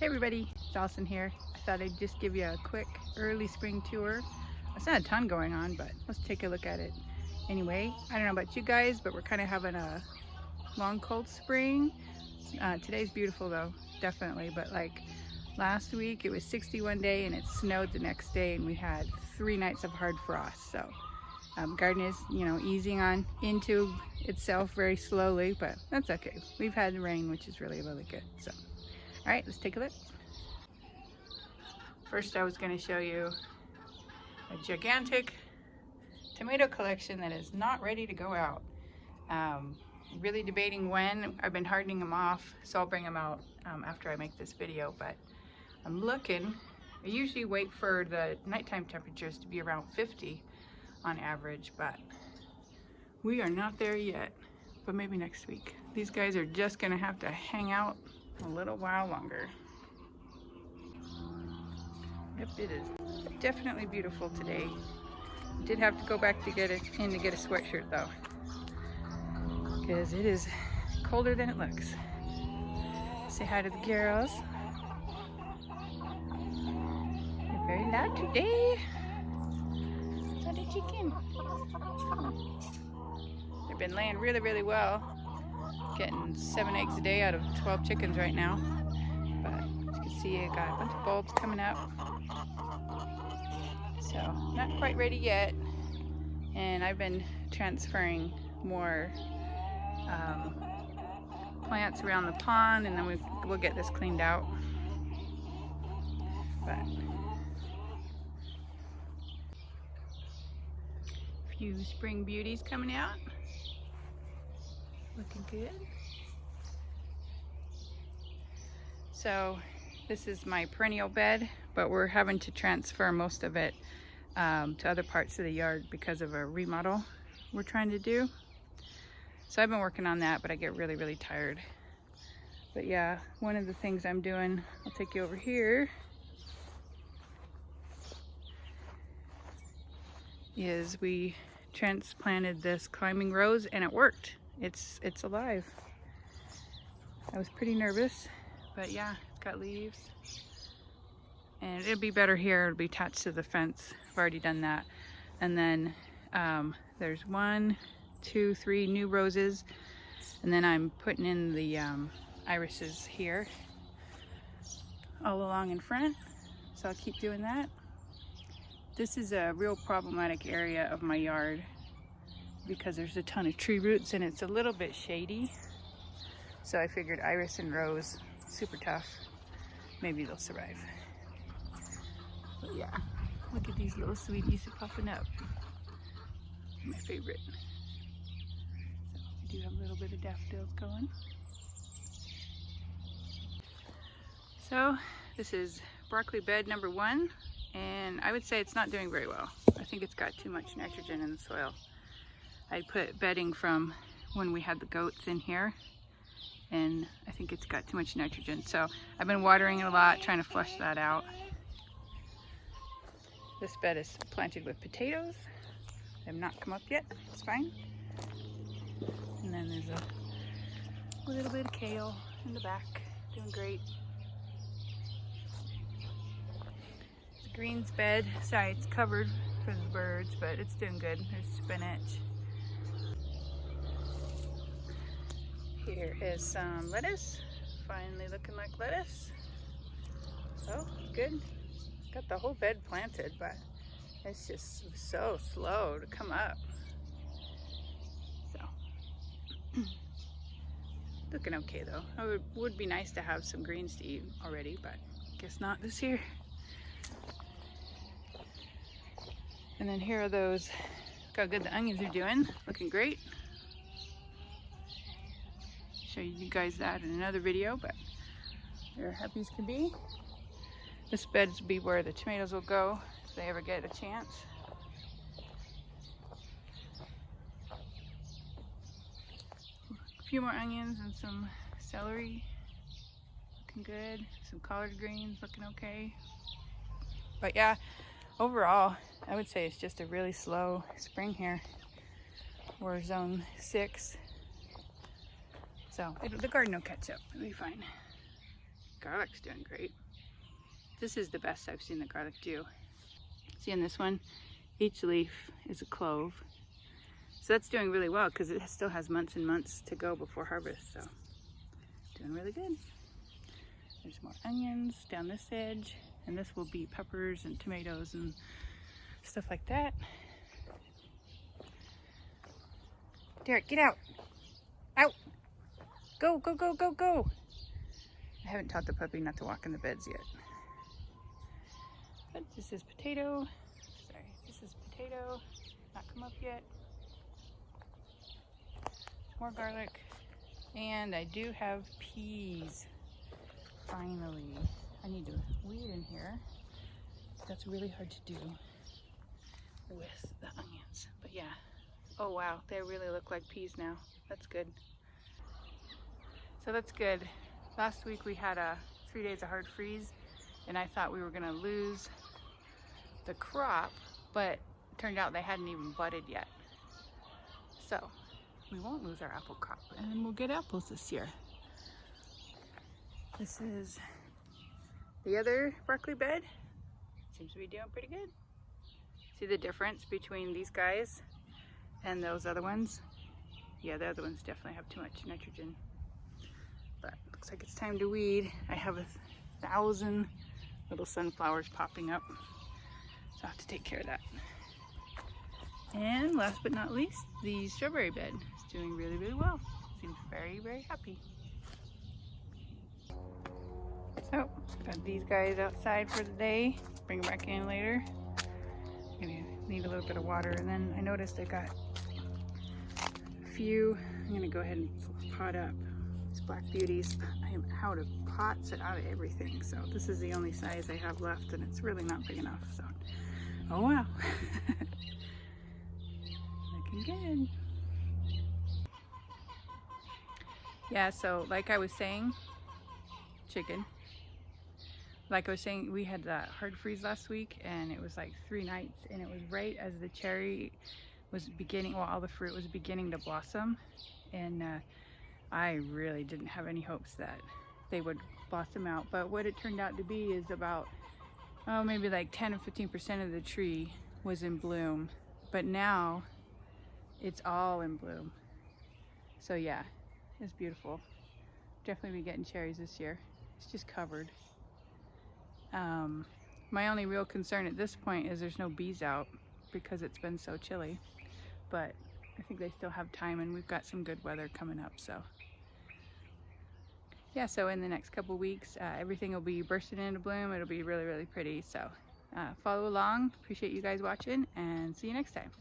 Hey everybody, it's Allison here. I thought I'd just give you a quick early spring tour. It's not a ton going on, but let's take a look at it anyway. I don't know about you guys, but we're kind of having a long cold spring. Today's beautiful though, definitely, but like last week it was 61 day and it snowed the next day and we had 3 nights of hard frost. So garden is, easing on into itself very slowly, but that's okay. We've had rain, which is really good. So all right, let's take a look. First, I was going to show you a gigantic tomato collection that is not ready to go out. Really debating when. I've been hardening them off, so I'll bring them out after I make this video, but I'm looking. I usually wait for the nighttime temperatures to be around 50 on average, but we are not there yet, but maybe next week. These guys are just going to have to hang out a little while longer. Yep, it is definitely beautiful today. Did have to go back to get a sweatshirt though, because it is colder than it looks. Say hi to the girls. They're very loud today. So the chicken. They've been laying really well. Getting 7 eggs a day out of 12 chickens right now. But as you can see, I got a bunch of bulbs coming up. So not quite ready yet. And I've been transferring more plants around the pond, and then we'll get this cleaned out. But a few spring beauties coming out. Looking good. So this is my perennial bed, but we're having to transfer most of it to other parts of the yard because of a remodel we're trying to do. So I've been working on that, but I get really tired. But yeah, one of the things I'm doing, I'll take you over here, is we transplanted this climbing rose and it worked. It's alive. I was pretty nervous, but yeah, it's got leaves. And it'll be better here. It'll be attached to the fence. I've already done that. And then there's 1, 2, 3 new roses. And then I'm putting in the irises here all along in front. So I'll keep doing that. This is a real problematic area of my yard because there's a ton of tree roots and it's a little bit shady. So I figured iris and rose, super tough. Maybe they'll survive. But yeah, look at these little sweeties popping up. My favorite. So we do have a little bit of daffodils going. So this is broccoli bed number 1, and I would say it's not doing very well. I think it's got too much nitrogen in the soil. I put bedding from when we had the goats in here, and I think it's got too much nitrogen. So I've been watering it a lot, trying to flush that out. This bed is planted with potatoes. They have not come up yet, it's fine. And then there's a little bit of kale in the back, doing great. The greens bed, sorry, it's covered for the birds, but it's doing good. There's spinach. Here is some lettuce, finally looking like lettuce. So good. Got the whole bed planted, but it's just so slow to come up. So looking okay though. It would be nice to have some greens to eat already, but guess not this year. And then here are those. Look how good the onions are doing. Looking great. Show you guys that in another video, but they're happy as can be. This bed will be where the tomatoes will go if they ever get a chance. A few more onions and some celery. Looking good. Some collard greens looking okay. But yeah, overall, I would say it's just a really slow spring here. We're zone 6. So the garden will catch up. It'll be fine. Garlic's doing great. This is the best I've seen the garlic do. See in this one, each leaf is a clove. So that's doing really well because it still has months and months to go before harvest. So doing really good. There's more onions down this edge, and this will be peppers and tomatoes and stuff like that. Derek, get out. Out. Go, go, go, go, go. I haven't taught the puppy not to walk in the beds yet. But this is potato. Sorry, this is potato. Not come up yet. More garlic. And I do have peas. Finally. I need to weed in here. That's really hard to do with the onions. But yeah. Oh wow, they really look like peas now. That's good. So that's good. Last week we had 3 days of hard freeze, and I thought we were gonna lose the crop, but it turned out they hadn't even budded yet. So we won't lose our apple crop, and we'll get apples this year. This is the other broccoli bed. Seems to be doing pretty good. See the difference between these guys and those other ones? Yeah, the other ones definitely have too much nitrogen. But looks like it's time to weed. I have 1,000 little sunflowers popping up, so I have to take care of that. And last but not least, the strawberry bed is doing really, really well. Seems very, very happy. So, got these guys outside for the day. Bring them back in later. I'm gonna need a little bit of water, and then I noticed I got a few. I'm gonna go ahead and pot up these black beauties. I am out of pots and out of everything, so this is the only size I have left, and it's really not big enough. So, oh wow. Looking good. Yeah, so like I was saying, chicken. Like I was saying, we had that hard freeze last week, and it was like 3 nights, and it was right as the cherry was beginning, well, all the fruit was beginning to blossom, and I really didn't have any hopes that they would blossom out. But what it turned out to be is about, oh, maybe like 10 or 15% of the tree was in bloom, but now it's all in bloom. So yeah, it's beautiful. Definitely be getting cherries this year. It's just covered. My only real concern at this point is there's no bees out because it's been so chilly, but I think they still have time, and we've got some good weather coming up. So yeah, so in the next couple weeks, everything will be bursting into bloom. It'll be really, really pretty. So follow along. Appreciate you guys watching, and see you next time.